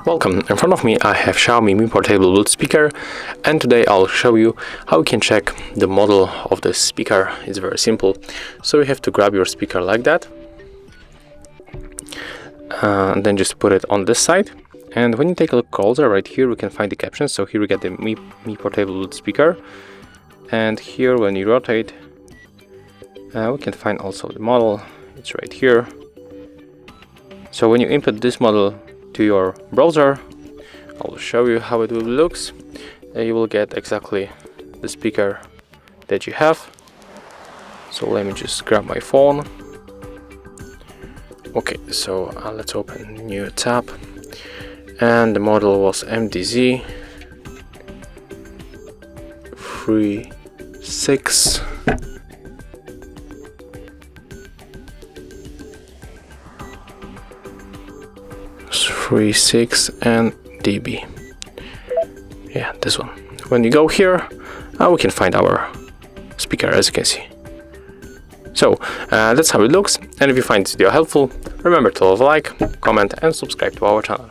Welcome, in front of me I have Xiaomi Mi portable Bluetooth speaker, and today I'll show you how you can check the model of the speaker. It's very simple. So you have to grab your speaker like that, and then just put it on this side. And when you take a look closer, right here we can find the captions. So here we get the Mi portable Bluetooth speaker, and here when you rotate we can find also the model. It's right here. So when you input this model to your browser, I'll show you how it looks. You will get exactly the speaker that you have. So let me just grab my phone. Okay, so let's open a new tab, and the model was MDZ 36 and dB. Yeah, this one. When you go here, we can find our speaker, as you can see. So that's how it looks. And if you find this video helpful, remember to leave a like, comment and subscribe to our channel.